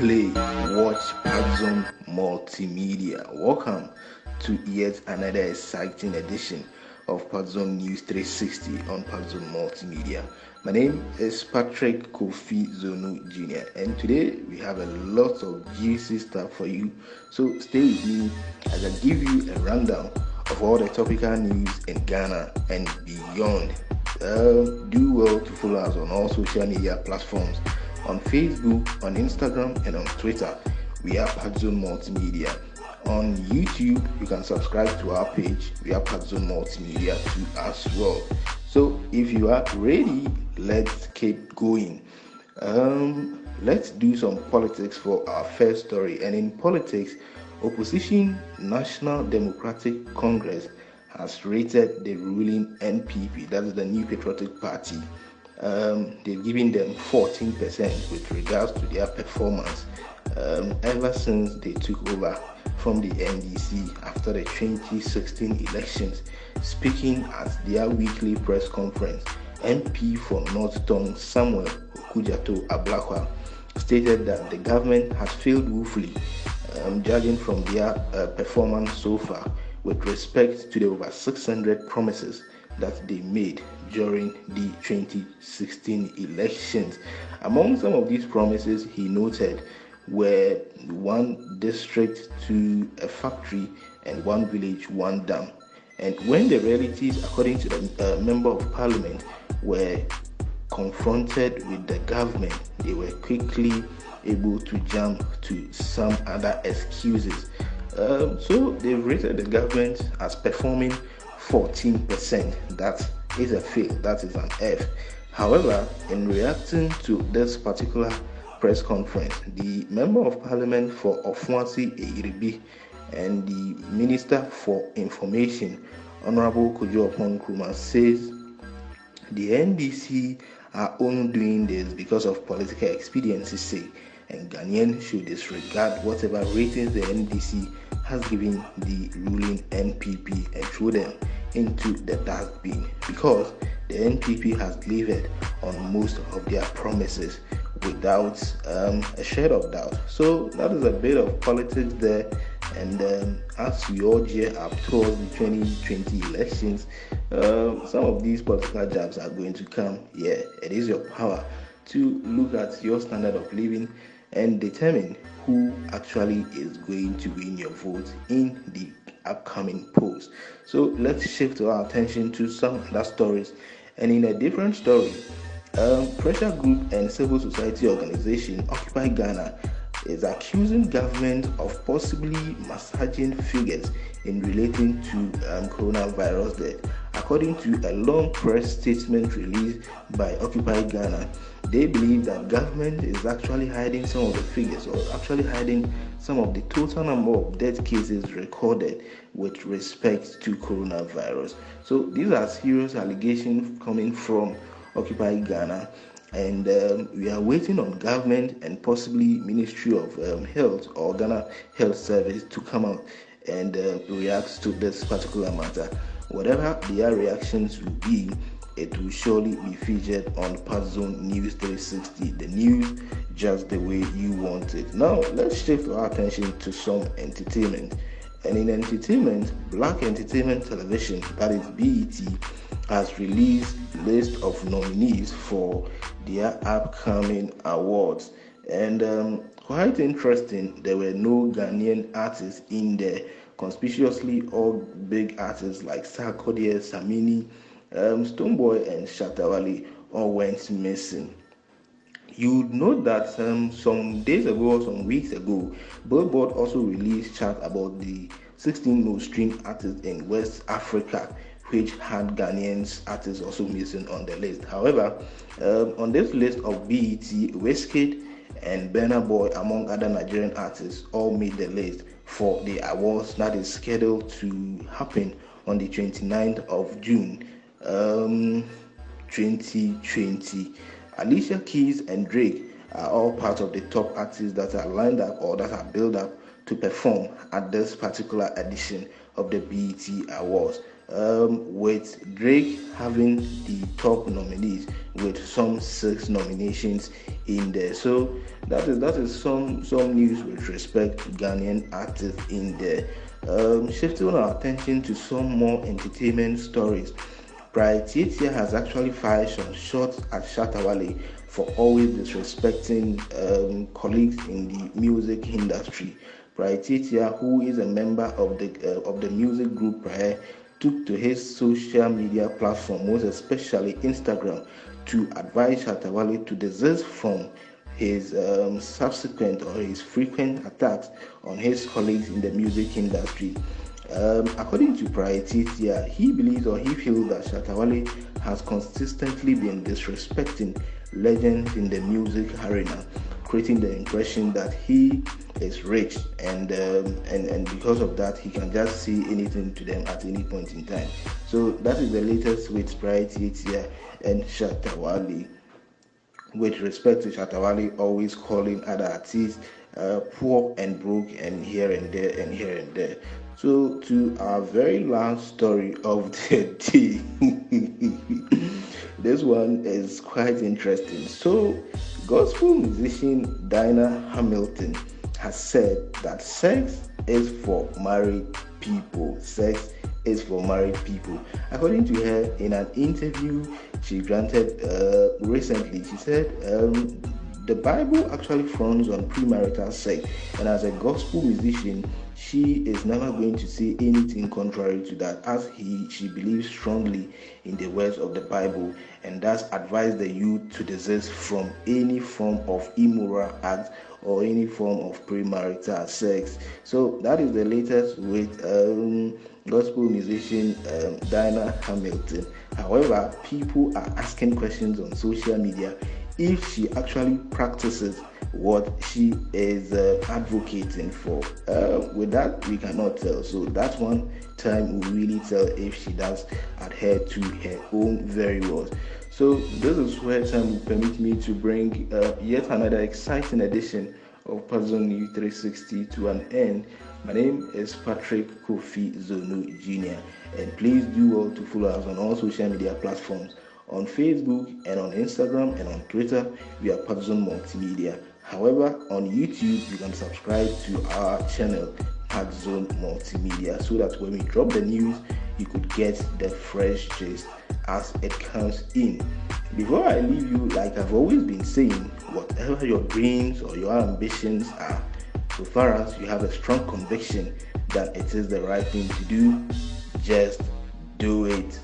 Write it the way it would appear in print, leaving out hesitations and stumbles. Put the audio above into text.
play, watch Patzon Multimedia. Welcome to yet another exciting edition of Patzon News 360 on Patzon Multimedia. My name is Patrick Kofi Zonu Jr. and today we have a lot of juicy stuff for you. So stay with me as I give you a rundown of all the topical news in Ghana and beyond. Do well to follow us on all social media platforms, on Facebook, on Instagram, and on Twitter. We are Patzon Multimedia. On YouTube, you can subscribe to our page. We are Patzon Multimedia too as well. So if you are ready, let's keep going. Let's do some politics for our first story. And in politics, opposition National Democratic Congress has rated the ruling NPP, that is the New Patriotic Party. They've given them 14% with regards to their performance ever since they took over from the NDC after the 2016 elections. Speaking at their weekly press conference, MP for North Tongue Samuel Okujato Ablakwa stated that the government has failed woefully, judging from their performance so far with respect to the over 600 promises that they made during the 2016 elections. Among some of these promises, he noted, were one district to a factory and one village, one dam. And when the realities, according to the member of parliament, were confronted with the government, they were quickly able to jump to some other excuses. So they rated the government as performing 14%. That is a fail, that is an F. However, in reacting to this particular press conference, the member of parliament for Ofuasi Eiribi and the minister for information, Honorable Kojo Nkrumah, says the NDC are only doing this because of political expediency sake, and Ghanaians should disregard whatever ratings the NDC has given the ruling NPP and throw them into the dustbin, because the NPP has delivered on most of their promises without a shred of doubt. So that is a bit of politics there. And as we all gear up towards the 2020 elections, some of these political jobs are going to come. Yeah, it is your power to look at your standard of living and determine who actually is going to win your vote in the upcoming polls. So let's shift our attention to some other stories. And in a different story, pressure group and civil society organization Occupy Ghana is accusing government of possibly massaging figures in relating to coronavirus death. According to a long press statement released by Occupy Ghana, they believe that government is actually hiding some of the figures, or actually hiding some of the total number of death cases recorded with respect to coronavirus. So these are serious allegations coming from Occupy Ghana, and we are waiting on government and possibly Ministry of Health or Ghana Health Service to come out and react to this particular matter. Whatever their reactions will be, it will surely be featured on Patzon News 360, the news just the way you want it. Now, let's shift our attention to some entertainment. And in entertainment, Black Entertainment Television, that is BET, has released a list of nominees for their upcoming awards. And quite interesting, there were no Ghanaian artists in there. Conspicuously, all big artists like Sarkodie, Samini, Stonebwoy, and Shatawale all went missing. You would note that some days ago, some weeks ago, Billboard also released chart about the 16 most streamed artists in West Africa, which had Ghanaian artists also missing on the list. However, on this list of BET, Wizkid and Burna Boy, among other Nigerian artists, all made the list for the awards that is scheduled to happen on the 29th of June 2020. Alicia Keys and Drake are all part of the top artists that are lined up or that are built up to perform at this particular edition of the BET Awards. with Drake having the top nominees with some 6 nominations in there. So that is some news with respect to Ghanaian artists in there. Shifting our attention to some more entertainment stories. Bright Tietia has actually fired some shots at Shatawale for always disrespecting colleagues in the music industry. Bright Tietia, who is a member of the music group Prayer, took to his social media platform, most especially Instagram, to advise Shatawale to desist from his subsequent or his frequent attacks on his colleagues in the music industry. According to Priority, he believes or he feels that Shatawale has consistently been disrespecting legends in the music arena, creating the impression that he is rich and because of that he can just say anything to them at any point in time. So that is the latest with Priority and Shatawale. With respect to Shatawale always calling other artists poor and broke and here and there and here and there. So to our very last story of the day. This one is quite interesting. So gospel musician Dinah Hamilton has said that sex is for married people. Sex is for married people. According to her, in an interview she granted recently, she said the Bible actually frowns on premarital sex, and as a gospel musician, she is never going to say anything contrary to that, as she believes strongly in the words of the Bible, and thus advise the youth to desist from any form of immoral act or any form of premarital sex. So that is the latest with gospel musician Dinah Hamilton. However, people are asking questions on social media if she actually practices what she is advocating for. With that, we cannot tell. So that's one time we really tell if she does adhere to her own very words. So this is where time will permit me to bring yet another exciting edition of Patzon News 360 to an end. My name is Patrick Kofi Zonu Jr. and please do well to follow us on all social media platforms. On Facebook and on Instagram and on Twitter, we are Patzon Multimedia. However, on YouTube, you can subscribe to our channel, Patzon Multimedia, so that when we drop the news, you could get the fresh gist as it comes in. Before I leave you, like I've always been saying, whatever your dreams or your ambitions are, so far as you have a strong conviction that it is the right thing to do, just do it.